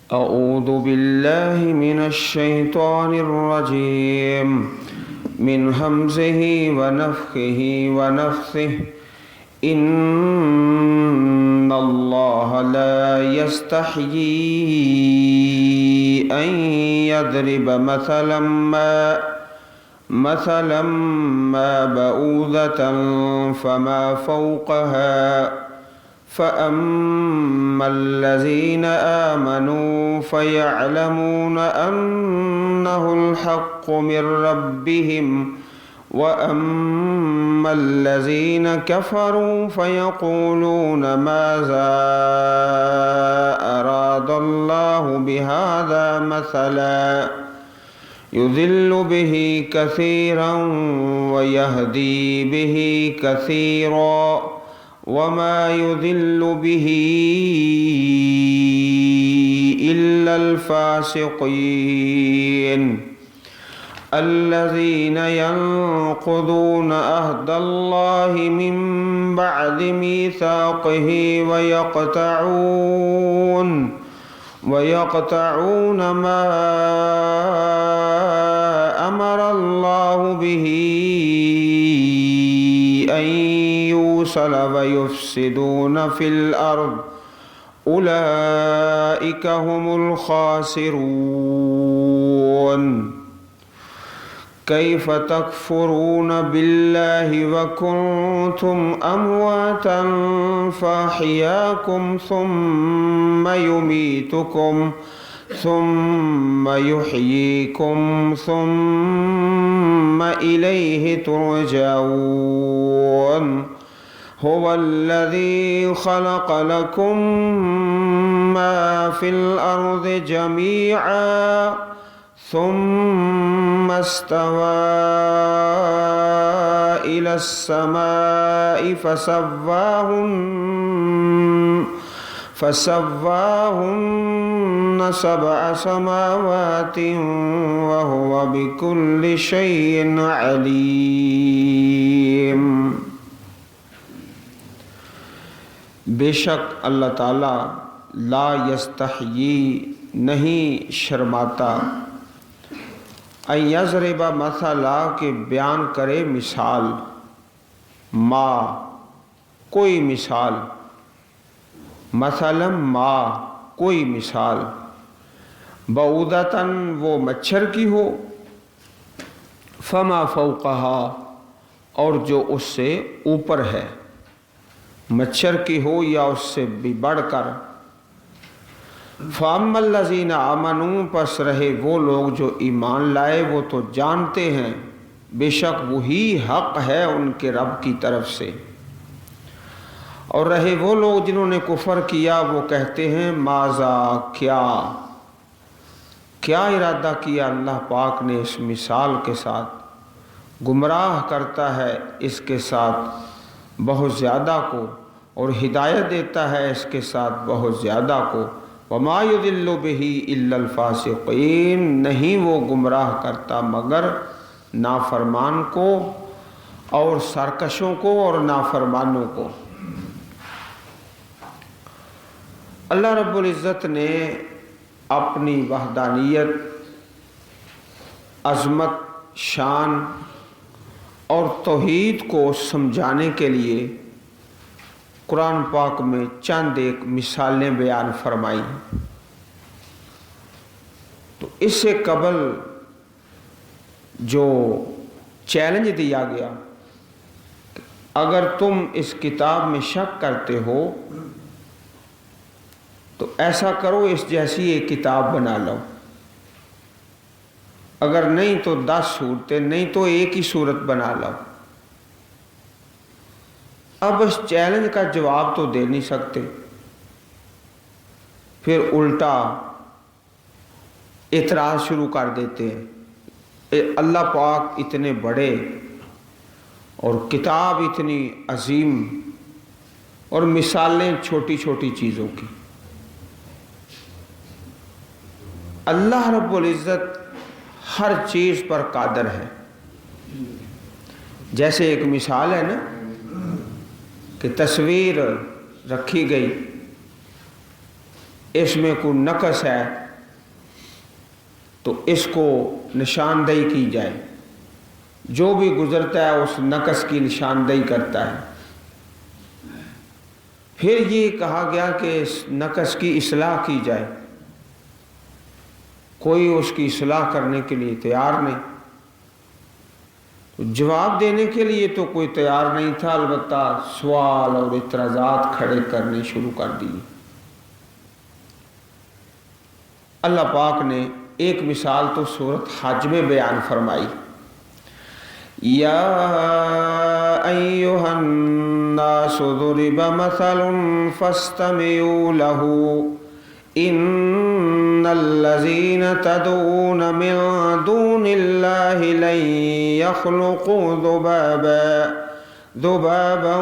أعوذ بالله من الشيطان الرجيم من همزه ونفخه ونفثه إن الله لا يستحيي أن يضرب مثلا ما بعوضة فما فوقها فأما الذين آمنوا فيعلمون أنه الحق من ربهم وأما الذين كفروا فيقولون ماذا أراد الله بهذا مثلا يضل به كثيرا ويهدي به كثيرا وما يضل به إلا الفاسقين الذين ينقضون عهد الله من بعد ميثاقه ويقطعون ما أمر الله به أن يوصل ويفسدون في الأرض أولئك هم الخاسرون كيف تكفرون بالله وكنتم أمواتا فأحياكم ثم يميتكم ثم يحييكم ثم إليه ترجعون هو الذي خلق لكم ما في الأرض جميعا ثم استوى إلى السماء فسواهن سبع سماوات وهو بكل شيء عليم۔ بے شک اللہ تعالیٰ لا یستحیی نہیں شرماتا ان یضرب مثلا کہ بیان کرے مثال ما کوئی مثال مثلا ما کوئی مثال بعودتاً وہ مچھر کی ہو فما فوقہا اور جو اس سے اوپر ہے مچھر کی ہو یا اس سے بھی بڑھ کر فَأَمَّا الَّذِينَ آمَنُوا پس رہے وہ لوگ جو ایمان لائے وہ تو جانتے ہیں بے شک وہی حق ہے ان کے رب کی طرف سے، اور رہے وہ لوگ جنہوں نے کفر کیا وہ کہتے ہیں ماذا کیا ارادہ کیا اللہ پاک نے اس مثال کے ساتھ، گمراہ کرتا ہے اس کے ساتھ بہت زیادہ کو اور ہدایت دیتا ہے اس کے ساتھ بہت زیادہ کو، وما يضل به الا الفاسقین نہیں وہ گمراہ کرتا مگر نافرمان کو اور سرکشوں کو اور نافرمانوں کو۔ اللہ رب العزت نے اپنی وحدانیت، عظمت، شان اور توحید کو سمجھانے کے لیے قرآن پاک میں چند ایک مثالیں بیان فرمائی۔ تو اس سے قبل جو چیلنج دیا گیا اگر تم اس کتاب میں شک کرتے ہو تو ایسا کرو اس جیسی ایک کتاب بنا لو، اگر نہیں تو 10 صورتیں، نہیں تو ایک ہی صورت بنا لو۔ اب اس چیلنج کا جواب تو دے نہیں سکتے، پھر الٹا اعتراض شروع کر دیتے ہیں اللہ پاک اتنے بڑے اور کتاب اتنی عظیم اور مثالیں چھوٹی چھوٹی چیزوں کی۔ اللہ رب العزت ہر چیز پر قادر ہے۔ جیسے ایک مثال ہے نا کہ تصویر رکھی گئی اس میں کوئی نقص ہے تو اس کو نشاندہی کی جائے، جو بھی گزرتا ہے اس نقص کی نشاندہی کرتا ہے۔ پھر یہ کہا گیا کہ اس نقص کی اصلاح کی جائے، کوئی اس کی اصلاح کرنے کے لیے تیار نہیں، جواب دینے کے لیے تو کوئی تیار نہیں تھا، البتہ سوال اور اعتراضات کھڑے کرنے شروع کر دیے۔ اللہ پاک نے ایک مثال تو سورۃ حج میں بیان فرمائی، یا ایھا الناس ضرب مثل فاستمعوا له ان الذين تدعون من دون الله لن يخلقوا ذبابا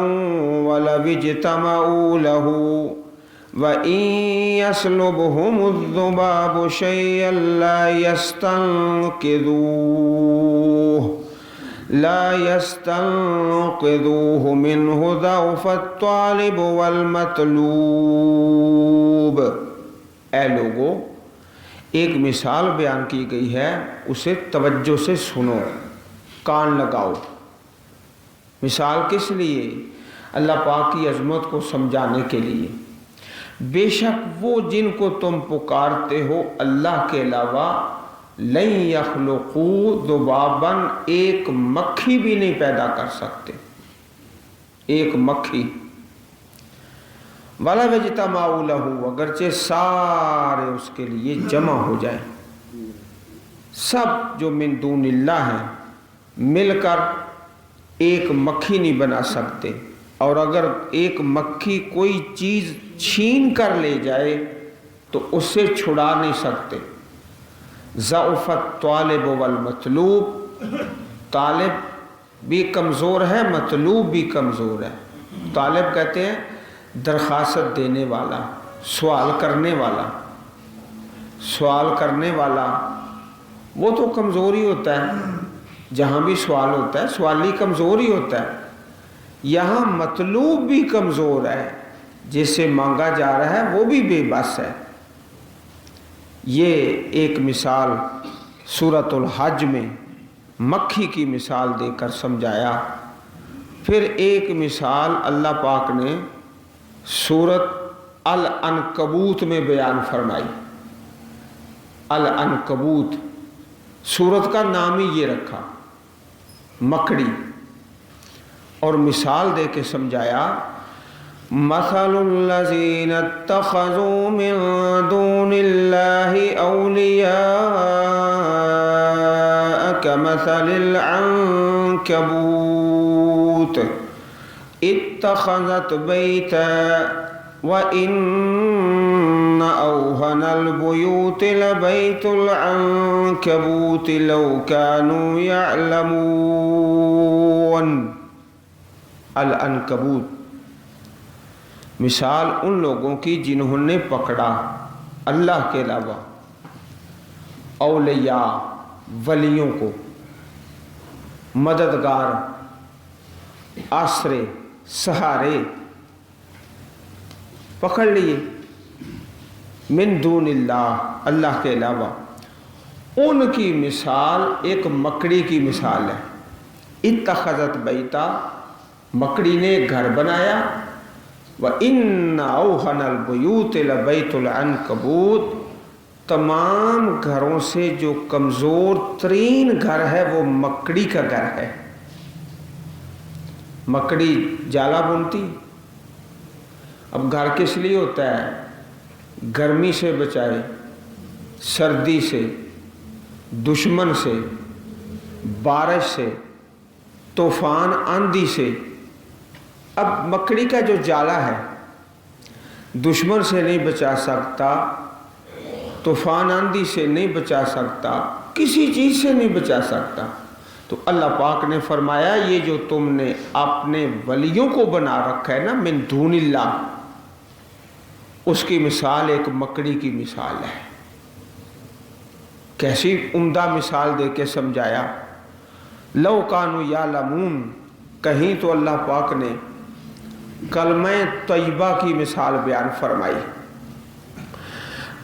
ولو اجتمعوا له وَإِن يَسْلُبْهُمُ الذُّبَابُ شَيْئًا لَا يَسْتَنقِذُوهُ مِنْهُ ضَعْفَ الطَّالِبِ وَالْمَطْلُوبِ۔ اے لوگو، ایک مثال بیان کی گئی ہے، اسے توجہ سے سنو، کان لگاؤ۔ مثال کس لیے؟ اللہ پاک کی عظمت کو سمجھانے کے لیے۔ بے شک وہ جن کو تم پکارتے ہو اللہ کے علاوہ، لن یخلقوا ذبابا، ایک مکھی بھی نہیں پیدا کر سکتے، ایک مکھی۔ وَلَوِ اجْتَمَعُوا لَهُ، اگرچہ سارے اس کے لیے جمع ہو جائیں، سب جو من دون اللہ ہیں مل کر ایک مکھی نہیں بنا سکتے، اور اگر ایک مکھی کوئی چیز چھین کر لے جائے تو اس سے چھڑا نہیں سکتے۔ ضعف الطالب والمطلوب، طالب بھی کمزور ہے، مطلوب بھی کمزور ہے۔ طالب کہتے ہیں درخواست دینے والا، سوال کرنے والا۔ سوال کرنے والا وہ تو کمزور ہی ہوتا ہے، جہاں بھی سوال ہوتا ہے سوالی کمزور ہی ہوتا ہے۔ یہاں مطلوب بھی کمزور ہے، جس سے مانگا جا رہا ہے وہ بھی بے بس ہے۔ یہ ایک مثال سورۃ الحج میں مکھی کی مثال دے کر سمجھایا۔ پھر ایک مثال اللہ پاک نے سورۃ العنکبوت میں بیان فرمائی۔ العنکبوت، سورت کا نام ہی یہ رکھا، مکڑی، اور مثال دے کے سمجھایا، مثل الذین اتخذوا من دون اللہ اولیاء کمثل العنکبوت اتخذت بیتا وَإِنَّ أَوْهَنَ الْبُيُوتِ لَبَيْتُ الْعَنكَبُوتِ لَوْ كَانُوا يَعْلَمُونَ۔ العنکبوت مثال ان لوگوں کی جنہوں نے پکڑا اللہ کے علاوہ اولیاء، ولیوں کو، مددگار، آسرے، سہارے پکڑ لیے، من دون اللہ، اللہ کے علاوہ۔ ان کی مثال ایک مکڑی کی مثال ہے۔ اتخذت بیتا، مکڑی نے گھر بنایا، وَإِنَّ أَوْهَنَ الْبُيُوتِ لَبَيْتُ الْعَنكَبُوتِ، تمام گھروں سے جو کمزور ترین گھر ہے وہ مکڑی کا گھر ہے۔ مکڑی جالا بنتی، اب گھر کس لیے ہوتا ہے؟ گرمی سے بچائے، سردی سے، دشمن سے، بارش سے، طوفان آندھی سے۔ اب مکڑی کا جو جالا ہے دشمن سے نہیں بچا سکتا، طوفان آندھی سے نہیں بچا سکتا، کسی چیز سے نہیں بچا سکتا۔ تو اللہ پاک نے فرمایا یہ جو تم نے اپنے ولیوں کو بنا رکھا ہے نا من دون اللہ، اس کی مثال ایک مکڑی کی مثال ہے۔ کیسی عمدہ مثال دے کے سمجھایا۔ لو کانوا یعلمون، کہیں تو اللہ پاک نے کلمہ طیبہ کی مثال بیان فرمائی۔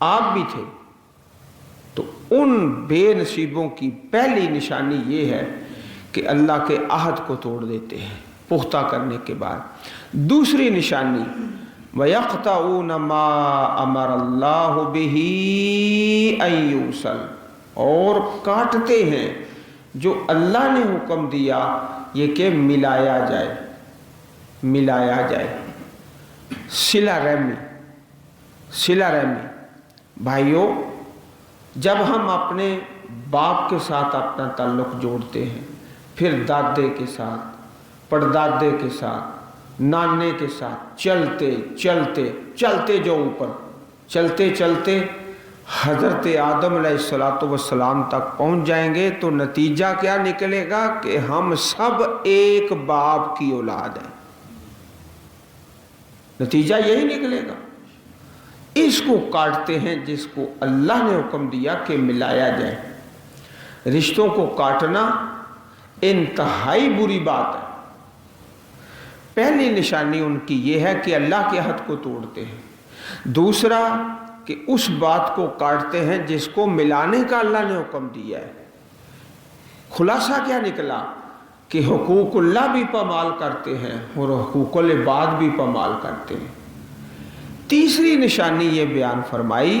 آپ بھی تھے۔ تو ان بے نصیبوں کی پہلی نشانی یہ ہے کہ اللہ کے عہد کو توڑ دیتے ہیں پختہ کرنے کے بعد۔ دوسری نشانی وَيَقْطَعُونَ مَا أَمَرَ اللَّهُ بِهِ أَن يُوصَلَ، اور کاٹتے ہیں جو اللہ نے حکم دیا یہ کہ ملایا جائے، ملایا جائے۔ صلہ رحمی، صلہ رحمی بھائیوں، جب ہم اپنے باپ کے ساتھ اپنا تعلق جوڑتے ہیں، پھر دادے کے ساتھ، پردادے کے ساتھ، نانے کے ساتھ، چلتے چلتے چلتے جو اوپر چلتے چلتے حضرت آدم علیہ السلام تک پہنچ جائیں گے تو نتیجہ کیا نکلے گا کہ ہم سب ایک باپ کی اولاد ہیں۔ نتیجہ یہی نکلے گا۔ اس کو کاٹتے ہیں جس کو اللہ نے حکم دیا کہ ملایا جائے۔ رشتوں کو کاٹنا انتہائی بری بات ہے۔ پہلی نشانی ان کی یہ ہے کہ اللہ کے عہد کو توڑتے ہیں۔ دوسرا کہ اس بات کو کاٹتے ہیں جس کو ملانے کا اللہ نے حکم دیا ہے۔ خلاصہ کیا نکلا کہ حقوق اللہ بھی پامال کرتے ہیں اور حقوق العباد بھی پامال کرتے ہیں۔ تیسری نشانی یہ بیان فرمائی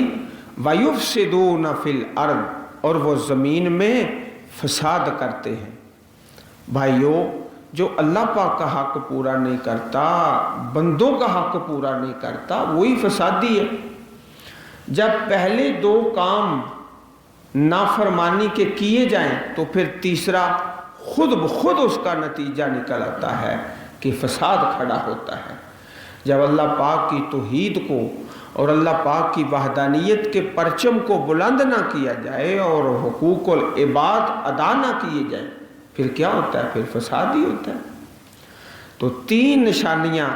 وَيُفْسِدُونَ فِي الْأَرْضِ، اور وہ زمین میں فساد کرتے ہیں۔ بھائیوں، جو اللہ پاک کا حق پورا نہیں کرتا، بندوں کا حق پورا نہیں کرتا، وہی فسادی ہے۔ جب پہلے دو کام نافرمانی کے کیے جائیں تو پھر تیسرا خود بخود اس کا نتیجہ نکل آتا ہے کہ فساد کھڑا ہوتا ہے۔ جب اللہ پاک کی توحید کو اور اللہ پاک کی وحدانیت کے پرچم کو بلند نہ کیا جائے اور حقوق العباد ادا نہ کیے جائیں، پھر کیا ہوتا ہے؟ پھر فساد ہی ہوتا ہے۔ تو تین نشانیاں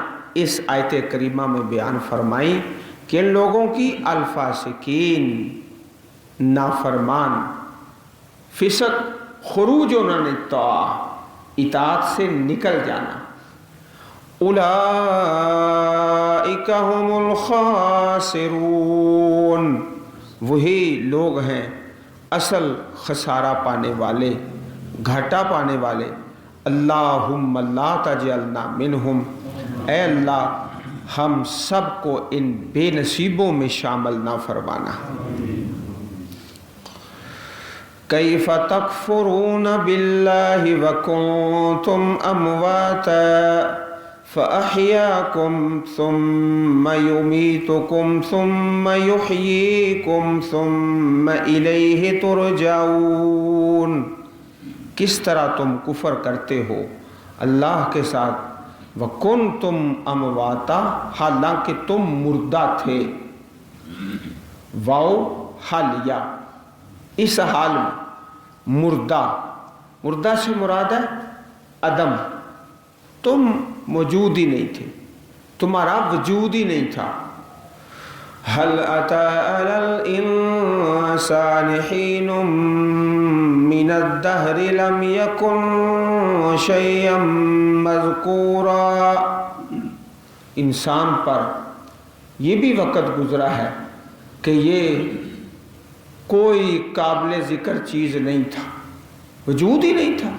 اس آیت کریمہ میں بیان فرمائیں کہ ان لوگوں کی الفاسقین، نافرمان، فسق، خروج انہوں نے اطاعت سے نکل جانا۔ اولئک هم الخاسرون، وہی لوگ ہیں اصل خسارہ پانے والے، گھاٹا پانے والے۔ اللہم لا تجعلنا منہم، اے اللہ ہم سب کو ان بے نصیبوں میں شامل نہ فرمانا۔ کیف تکفرون باللہ وکنتم امواتا فأحیاکم ثم یمیتکم ثم یحییکم ثم الیہ ترجعون۔ کس طرح تم کفر کرتے ہو اللہ کے ساتھ، وَكُنْتُمْ أَمْوَاتًا، حالانکہ تم مردہ تھے۔ واو حالیہ، اس حال میں مردہ، مردہ سے مراد ہے عدم، تم موجود ہی نہیں تھے، تمہارا وجود ہی نہیں تھا۔ هل أتى على الإنسان حين من الدهر لم يكن شيئا مذكورا، انسان پر یہ بھی وقت گزرا ہے کہ یہ کوئی قابل ذکر چیز نہیں تھا، وجود ہی نہیں تھا۔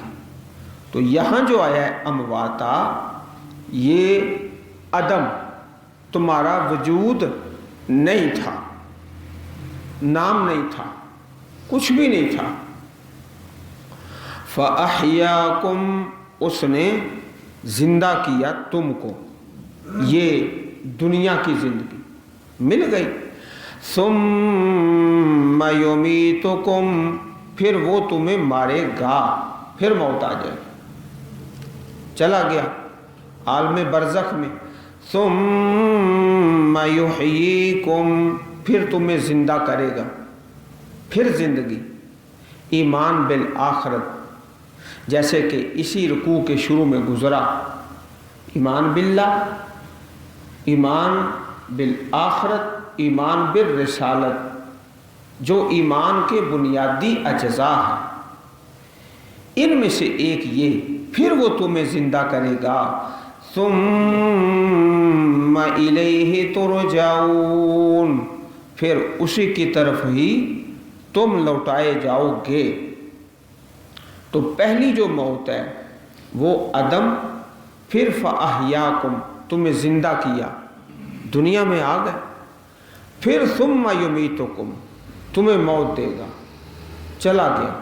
تو یہاں جو آیا ہے امواتا، یہ عدم، تمہارا وجود نہیں تھا، نام نہیں تھا، کچھ بھی نہیں تھا۔ فَأَحْيَاكُمْ، اس نے زندہ کیا تم کو، یہ دنیا کی زندگی مل گئی۔ ثُمَّ يُمِيتُكُمْ، پھر وہ تمہیں مارے گا، پھر موت آ جائے، چلا گیا عالم برزخ میں۔ ثم یحییکم، پھر تمہیں زندہ کرے گا، پھر زندگی۔ ایمان بالآخرت، جیسے کہ اسی رکوع کے شروع میں گزرا، ایمان باللہ، ایمان بالآخرت، ایمان بالرسالت، جو ایمان کے بنیادی اجزاء ہیں، ان میں سے ایک یہ، پھر وہ تمہیں زندہ کرے گا۔ ثم الیہ ترجعون، پھر اسی کی طرف ہی تم لوٹائے جاؤ گے۔ تو پہلی جو موت ہے وہ عدم، پھر فَأَحْيَاكُمْ تمہیں زندہ کیا، دنیا میں آ گئے، پھر ثُمَّ يُمِيتُكُمْ تمہیں موت دے گا، چلا گیا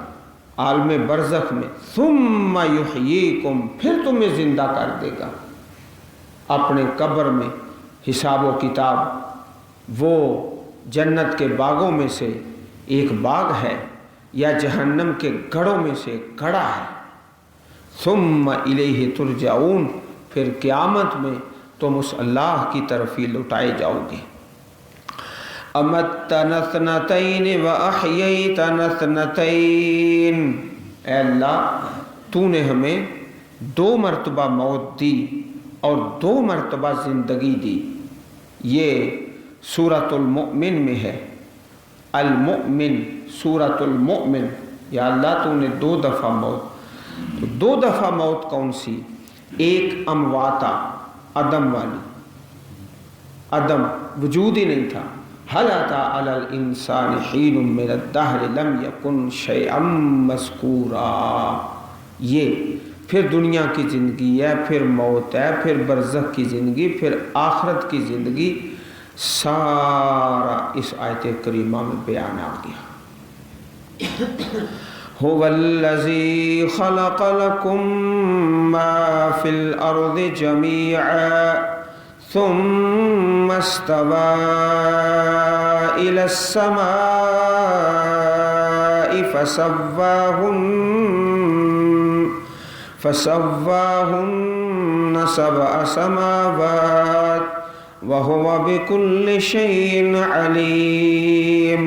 عالم برزخ میں، ثُمَّ يُحْيِيكُمْ پھر تمہیں زندہ کر دے گا اپنے قبر میں۔ حساب و کتاب وہ جنت کے باغوں میں سے ایک باغ ہے یا جہنم کے گڑھوں میں سے ایک گڑھا ہے۔ ثم الیہ ترجعون پھر قیامت میں تم اس اللہ کی طرف ہی لوٹائے جاؤ گے۔ امتنا اثنتین واحییتنا اثنتین، اے اللہ تو نے ہمیں 2 مرتبہ موت دی اور 2 مرتبہ زندگی دی۔ یہ سورۃ المؤمن میں ہے، المؤمن سورۃ المؤمن، یا اللہ تو نے 2 دفعہ موت، تو 2 دفعہ موت کون سی؟ ایک امواتا عدم والی، عدم وجود ہی نہیں تھا، هل أتى على الإنسان حين من الدهر لم يكن شيئا مذكورا۔ یہ پھر دنیا کی زندگی ہے، پھر موت ہے، پھر برزخ کی زندگی، پھر آخرت کی زندگی، سارا اس آیت کریمہ میں بیان آ گیا۔ هو الذي خلق لكم ما في الأرض جميعا ثم استوى إلى السماء فسواهن 7 سماوات وهو بكل شيء عليم۔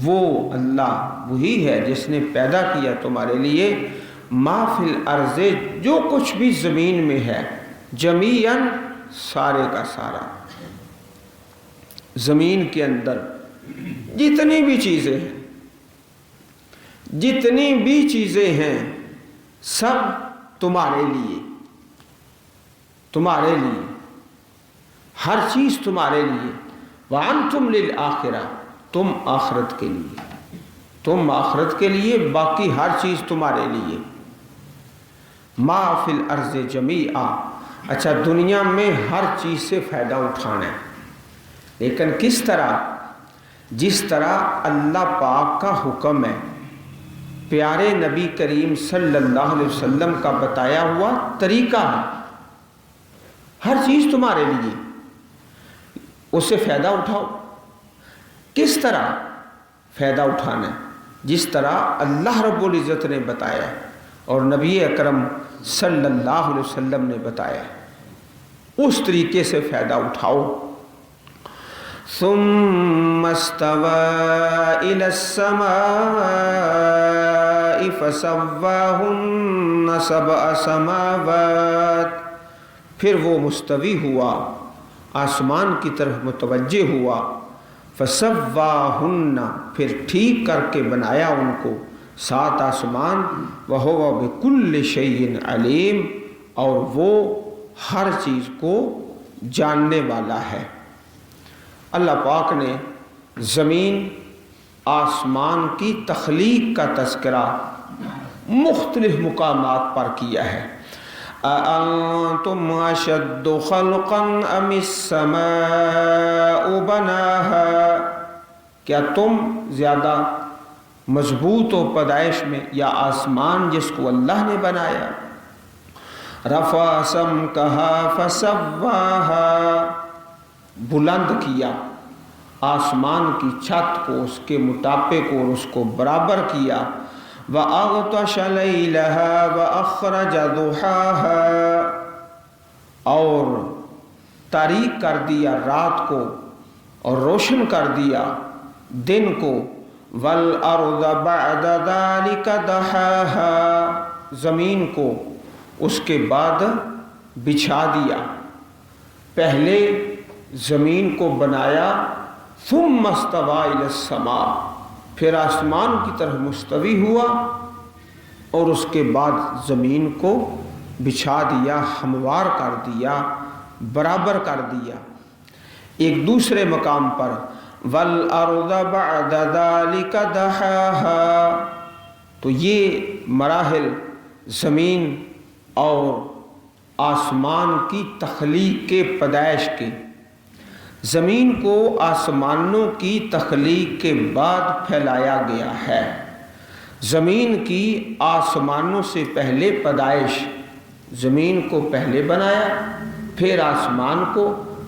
وہ اللہ وہی ہے جس نے پیدا کیا تمہارے لیے ما فی الارض جو کچھ بھی زمین میں ہے، جمیعاً سارے کا سارا، زمین کے اندر جتنی بھی چیزیں ہیں، جتنی بھی چیزیں ہیں سب تمہارے لیے، تمہارے لیے، ہر چیز تمہارے لیے۔ وَأَنْتُمْ لِلْآخِرَةِ تم آخرت کے لیے، تم آخرت کے لیے، باقی ہر چیز تمہارے لیے۔ ما فی الارض جمیعا، اچھا دنیا میں ہر چیز سے فائدہ اٹھانا ہے، لیکن کس طرح؟ جس طرح اللہ پاک کا حکم ہے، پیارے نبی کریم صلی اللہ علیہ وسلم کا بتایا ہوا طریقہ ہے، ہر چیز تمہارے لیے، اس سے فائدہ اٹھاؤ۔ کس طرح فائدہ اٹھانا ہے؟ جس طرح اللہ رب العزت نے بتایا اور نبی اکرم صلی اللہ علیہ وسلم نے بتایا، اس طریقے سے فائدہ اٹھاؤ۔ ثم استوى إلى السماء فسواهن 7 سماوات، پھر وہ مستوی ہوا، آسمان کی طرف متوجہ ہوا، فسواہن پھر ٹھیک کر کے بنایا ان کو 7 آسمان، وَهُوَ بِكُلِّ شَيْءٍ عَلِيمٌ اور وہ ہر چیز کو جاننے والا ہے۔ اللہ پاک نے زمین آسمان کی تخلیق کا تذکرہ مختلف مقامات پر کیا ہے۔ أَأَنْتُمْ أَشَدُّ خَلْقًا أَمِ السَّمَاءُ بَنَاهَا، کیا تم زیادہ مضبوط ہو پیدائش میں یا آسمان جس کو اللہ نے بنایا؟ رَفَعَ سَمْكَهَا فَسَوَّاهَا بلند کیا آسمان کی چھت کو، اس کے موٹاپے کو اور اس کو برابر کیا۔ وَأَغْطَشَ لَيْلَهَا وَأَخْرَجَ ضُحَاهَا اور تاریک کر دیا رات کو اور روشن کر دیا دن کو۔ وَالْأَرْضَ بَعْدَ ذَلِكَ دَحَاهَا زمین کو اس کے بعد بچھا دیا، پہلے زمین کو بنایا، ثُمَّ اسْتَوَى إِلَى السَّمَاءِ پھر آسمان کی طرف مستوی ہوا اور اس کے بعد زمین کو بچھا دیا، ہموار کر دیا، برابر کر دیا۔ ایک دوسرے مقام پر والارض بعد ذلك دحاها، تو یہ مراحل زمین اور آسمان کی تخلیق کے پیدائش کے، زمین کو آسمانوں کی تخلیق کے بعد پھیلایا گیا ہے۔ زمین کی آسمانوں سے پہلے پیدائش، زمین کو پہلے بنایا، پھر آسمان کو،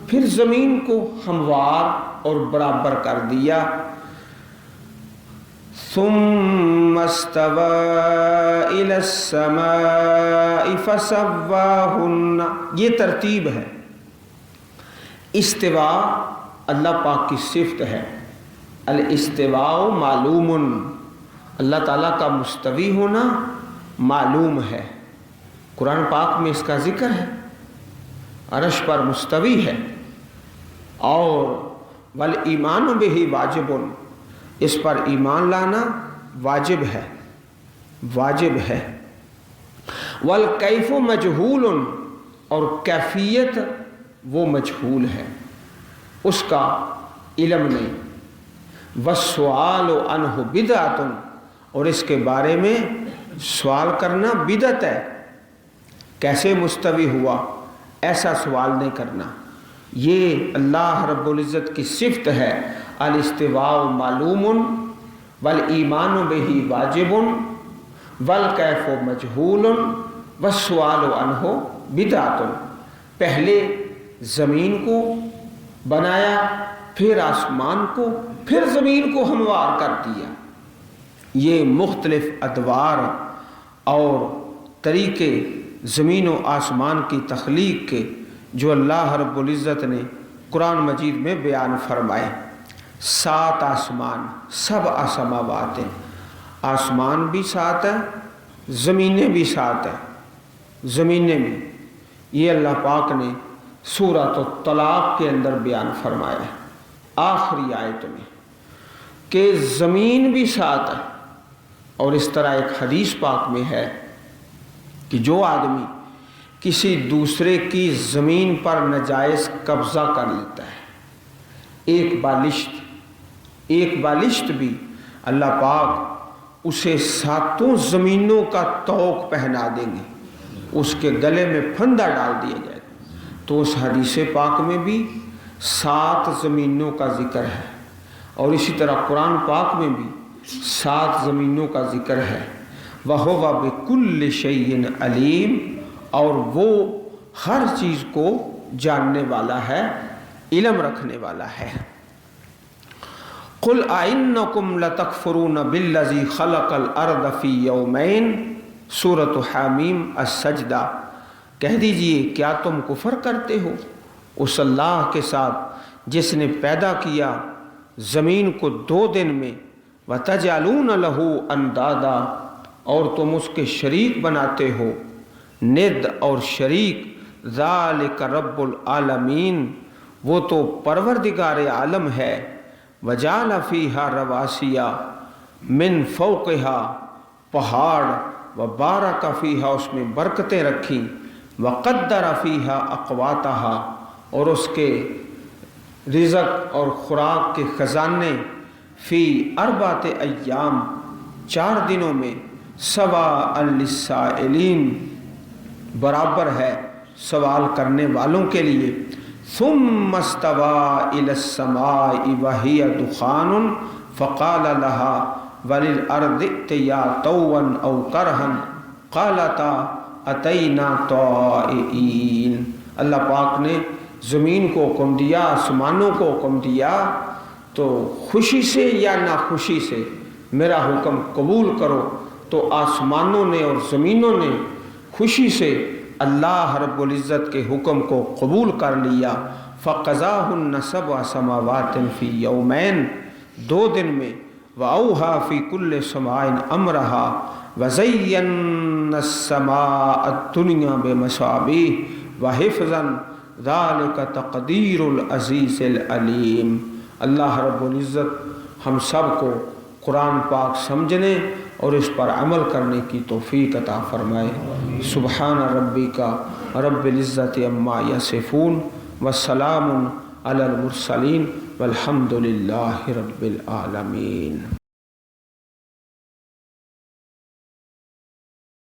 پھر زمین کو ہموار اور برابر کر دیا۔ ثم استوى إلى السماء فسواهن، یہ ترتیب ہے۔ استوا اللہ پاک کی صفت ہے، الاستواء معلوم، اللہ تعالیٰ کا مستوی ہونا معلوم ہے، قرآن پاک میں اس کا ذکر ہے، عرش پر مستوی ہے۔ اور والایمان بہ واجب، اس پر ایمان لانا واجب ہے، واجب ہے۔ والکیف مجہول، اور کیفیت وہ مجہول ہے، اس کا علم نہیں۔ والسؤال عنہ بدعۃ، اور اس کے بارے میں سوال کرنا بدعت ہے، کیسے مستوی ہوا ایسا سوال نہیں کرنا۔ یہ اللہ رب العزت کی صفت ہے، الاستواء معلوم والایمان بہ واجب والکیف مجہول والسؤال عنہ بدعۃ۔ پہلے زمین کو بنایا، پھر آسمان کو، پھر زمین کو ہموار کر دیا۔ یہ مختلف ادوار اور طریقے زمین و آسمان کی تخلیق کے جو اللہ رب العزت نے قرآن مجید میں بیان فرمائے۔ 7 آسمان، 7 سماوات ہیں، آسمان بھی 7 ہے، زمینیں بھی 7 ہیں۔ زمینیں بھی، یہ اللہ پاک نے سورۃ الطلاق کے اندر بیان فرمایا ہے آخری آیت میں کہ زمین بھی 7 ہے۔ اور اس طرح ایک حدیث پاک میں ہے کہ جو آدمی کسی دوسرے کی زمین پر ناجائز قبضہ کر لیتا ہے، ایک بالشت بھی، اللہ پاک اسے 7 زمینوں کا طوق پہنا دیں گے، اس کے گلے میں پھندا ڈال دیا جائے گا۔ تو اس حدیث پاک میں بھی 7 زمینوں کا ذکر ہے، اور اسی طرح قرآن پاک میں بھی 7 زمینوں کا ذکر ہے۔ وَهُوَ بِكُلِّ شَيْءٍ عَلِيمٌ، اور وہ ہر چیز کو جاننے والا ہے، علم رکھنے والا ہے۔ قُلْ أَئِنَّكُمْ لَتَكْفُرُونَ بِالَّذِي خَلَقَ الْأَرْضَ فِي يَوْمَيْنِ، سورۃ حامیم السجدہ۔ کہہ دیجئے کیا تم کفر کرتے ہو اس اللہ کے ساتھ جس نے پیدا کیا زمین کو 2 دن میں، وَتَجْعَلُونَ لَهُ أَنْدَادًا، اور تم اس کے شریک بناتے ہو، ند اور شریک۔ ذَلِكَ رَبُّ العالمین، وہ تو پروردگار عالم ہے۔ وَجَعَلَ فِيهَا رَوَاسِيَ مِن فَوْقِهَا، پہاڑ، وَبَارَكَ فِيهَا، اس میں برکتیں رکھیں، وَقَدَّرَ فِيهَا أَقْوَاتَهَا، اور اس کے رزق اور خوراک کے خزانے، فی 4 ایام، 4 دنوں میں، سواء للسائلین، برابر ہے سوال کرنے والوں کے لیے۔ ثم استوى إلى السماء وهي دخان فقال لها وللأرض ائتيا طوعا أو كرها قالتا أتينا طائعين۔ اللہ پاک نے زمین کو حکم دیا، آسمانوں کو حکم دیا، تو خوشی سے یا ناخوشی سے میرا حکم قبول کرو۔ تو آسمانوں نے اور زمینوں نے خوشی سے اللہ رب العزت کے حکم کو قبول کر لیا۔ فَقَضَاهُنَّ 7 سَمَاوَاتٍ فِي يَوْمَيْنِ، 2 دن میں۔ وَأَوْحَىٰ فِي كُلِّ سَمَاءٍ أَمْرَهَا وَزَيَّنَّا السَّمَاءَ الدُّنْيَا بِمَصَابِيحَ وَحِفْظًا ذَلِكَ تَقْدِيرُ الْعَزِيزِ الْعَلِيمِ۔ اللہ رب العزت ہم سب کو قرآن پاک سمجھنے اور اس پر عمل کرنے کی توفیق عطا فرمائے۔ سبحان ربک رب العزت عما یصفون وسلام علی المرسلین والحمد للہ رب العالمین۔